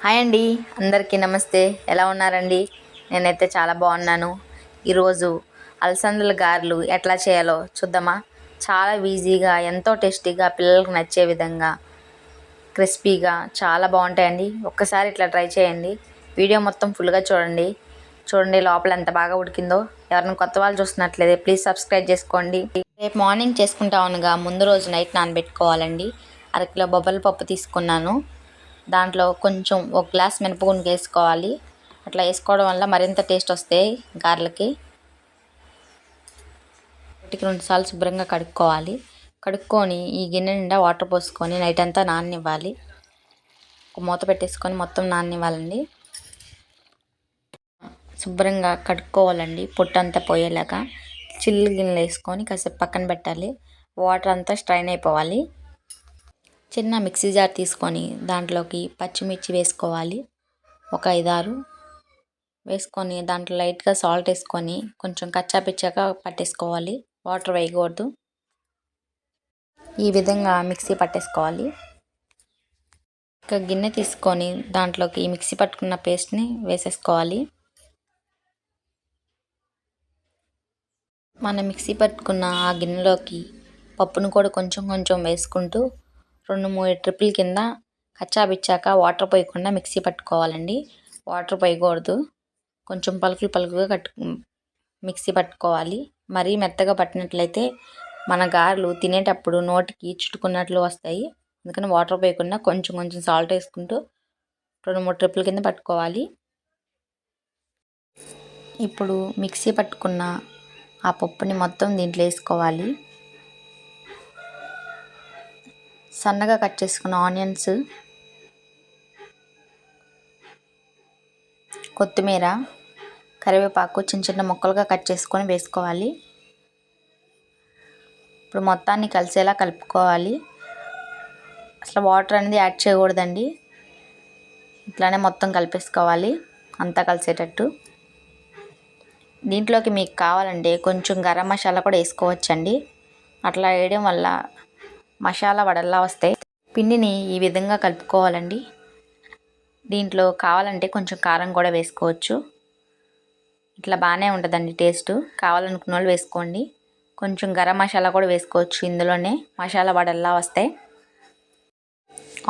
Hi అండి, అందరికీ నమస్తే. ఎలా ఉన్నారండి? నేనైతే చాలా బాగున్నాను. ఈరోజు అలసందల గారెలు ఎట్లా చేయాలో చూద్దామా? చాలా ఈజీగా, ఎంతో టేస్టీగా, పిల్లలకు నచ్చే విధంగా క్రిస్పీగా చాలా బాగుంటాయండి. ఒక్కసారి ఇట్లా ట్రై చేయండి. వీడియో మొత్తం ఫుల్గా చూడండి లోపల ఎంత బాగా ఉడికిందో. ఎవరైనా కొత్త వాళ్ళు చూస్తున్నట్లయితే ప్లీజ్ సబ్స్క్రైబ్ చేసుకోండి. రేపు మార్నింగ్ చేసుకుంటామనగా ముందు రోజు నైట్ నానబెట్టుకోవాలండి. అరకిలో బొబ్బల పప్పు తీసుకున్నాను. దాంట్లో కొంచెం ఒక గ్లాస్ మినపగుండు వేసుకోవాలి. అట్లా వేసుకోవడం వల్ల మరింత టేస్ట్ వస్తాయి గారెలకి. 1-2 సార్లు శుభ్రంగా కడుక్కొని ఈ గిన్నె నిండా వాటర్ పోసుకొని నైట్ అంతా నాననివ్వాలి. ఒక మూత పెట్టేసుకొని మొత్తం నాననివ్వాలండి. శుభ్రంగా కడుక్కోవాలండి, పొట్టు అంతా పోయేలాగా. చిల్లు గిన్నెలు వేసుకొని కాసేపు పక్కన పెట్టాలి. వాటర్ అంతా స్ట్రైన్ అయిపోవాలి. చిన్న మిక్సీ జార్ తీసుకొని దాంట్లోకి పచ్చిమిర్చి వేసుకోవాలి. ఒక 5-6 వేసుకొని దాంట్లో లైట్గా సాల్ట్ వేసుకొని కొంచెం కచ్చాపిచ్చాక పట్టేసుకోవాలి. వాటర్ వేయకూడదు. ఈ విధంగా మిక్సీ పట్టేసుకోవాలి. ఒక గిన్నె తీసుకొని దాంట్లోకి మిక్సీ పట్టుకున్న పేస్ట్ని వేసేసుకోవాలి. మనం మిక్సీ పట్టుకున్న ఆ గిన్నెలోకి పప్పును కూడా కొంచెం వేసుకుంటూ 2-3 ట్రిప్పుల కింద కచ్చాపిచ్చాక వాటర్ పోయకుండా మిక్సీ పట్టుకోవాలండి. వాటర్ పోయకూడదు. కొంచెం పలుకులుగా మిక్సీ పట్టుకోవాలి. మరీ మెత్తగా పట్టినట్లయితే మన గారెలు తినేటప్పుడు నోటికి చుట్టుకున్నట్లు వస్తాయి. అందుకని వాటర్ పోయకుండా కొంచెం సాల్ట్ వేసుకుంటూ 2-3 ట్రిప్పుల కింద పట్టుకోవాలి. ఇప్పుడు మిక్సీ పట్టుకున్న ఆ పప్పుని మొత్తం దీంట్లో వేసుకోవాలి. సన్నగా కట్ చేసుకున్న ఆనియన్స్, కొత్తిమీర, కరివేపాకు చిన్న ముక్కలుగా కట్ చేసుకొని వేసుకోవాలి. ఇప్పుడు మొత్తాన్ని కలిసేలా కలుపుకోవాలి. అసలు వాటర్ అనేది యాడ్ చేయకూడదండి. ఇట్లానే మొత్తం కలిపేసుకోవాలి అంతా కలిసేటట్టు. దీంట్లోకి మీకు కావాలంటే కొంచెం గరం మసాలా కూడా వేసుకోవచ్చండి. అట్లా వేయడం వల్ల మసాలా వడల్లా వస్తాయి. పిండిని ఈ విధంగా కలుపుకోవాలండి. దీంట్లో కావాలంటే కొంచెం కారం కూడా వేసుకోవచ్చు. ఇట్లా బాగానే ఉంటుందండి టేస్ట్. కావాలనుకున్న వాళ్ళు వేసుకోండి. కొంచెం గరం మసాలా కూడా వేసుకోవచ్చు. ఇందులోనే మసాలా వడల్లా వస్తాయి.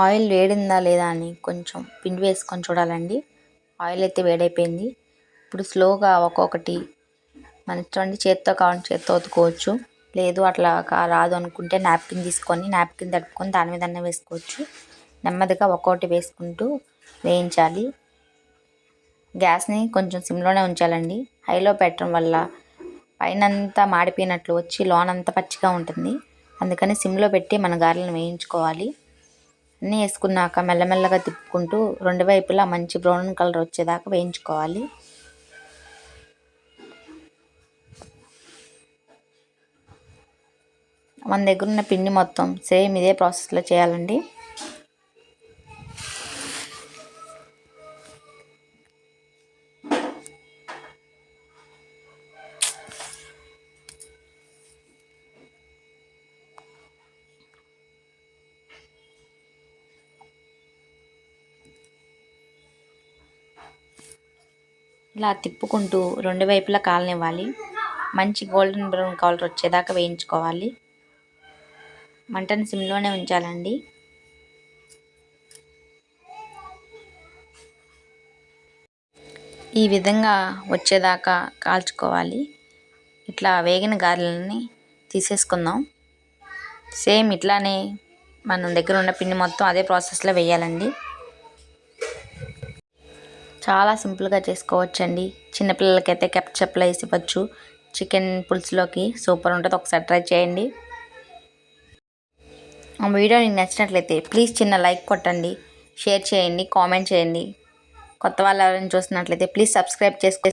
ఆయిల్ వేడిందా లేదా అని కొంచెం పిండి వేసుకొని చూడాలండి. ఆయిల్ అయితే వేడైపోయింది. ఇప్పుడు స్లోగా ఒక్కొక్కటి మన చూడండి, చేత్తో కావాలంటే చేత్తో ఒత్తుకోవచ్చు. లేదు అట్లా రాదు అనుకుంటే నాప్కిన్ తీసుకొని నాప్కిన్ తడుపుకొని దాని మీద వేసుకోవచ్చు. నెమ్మదిగా ఒక్కొక్కటి వేసుకుంటూ వేయించాలి. గ్యాస్ని కొంచెం సిమ్లోనే ఉంచాలండి. హైలో పెట్టడం వల్ల పైనంతా మాడిపోయినట్లు వచ్చి లోనంతా పచ్చిగా ఉంటుంది. అందుకని సిమ్లో పెట్టి మన గారెలను వేయించుకోవాలి. అన్నీ వేసుకున్నాక మెల్లమెల్లగా తిప్పుకుంటూ 2 వైపులా మంచి బ్రౌన్ కలర్ వచ్చేదాకా వేయించుకోవాలి. మన దగ్గర ఉన్న పిండి మొత్తం సేమ్ ఇదే ప్రాసెస్లో చేయాలండి. ఇలా తిప్పుకుంటూ 2 వైపులా కాలనివ్వాలి. మంచి గోల్డెన్ బ్రౌన్ కలర్ వచ్చేదాకా వేయించుకోవాలి. మంటని సిమ్లోనే ఉంచాలండి. ఈ విధంగా వచ్చేదాకా కాల్చుకోవాలి. ఇట్లా వేగిన గారెలని తీసేసుకుందాం. సేమ్ ఇట్లానే మన దగ్గర ఉన్న పిండి మొత్తం అదే ప్రాసెస్లో వేయాలండి. చాలా సింపుల్గా చేసుకోవచ్చండి. చిన్నపిల్లలకైతే కెచప్లో వేసి ఇవ్వచ్చు. చికెన్ పులుసులోకి సూపర్ ఉంటుంది. ఒకసారి ట్రై చేయండి. ఆ వీడియో మీకు నచ్చినట్లయితే ప్లీజ్ చిన్న లైక్ కొట్టండి, షేర్ చేయండి, కామెంట్ చేయండి. కొత్త వాళ్ళు ఎవరైనా చూస్తున్నట్లయితే ప్లీజ్ సబ్స్క్రైబ్ చేసుకోండి.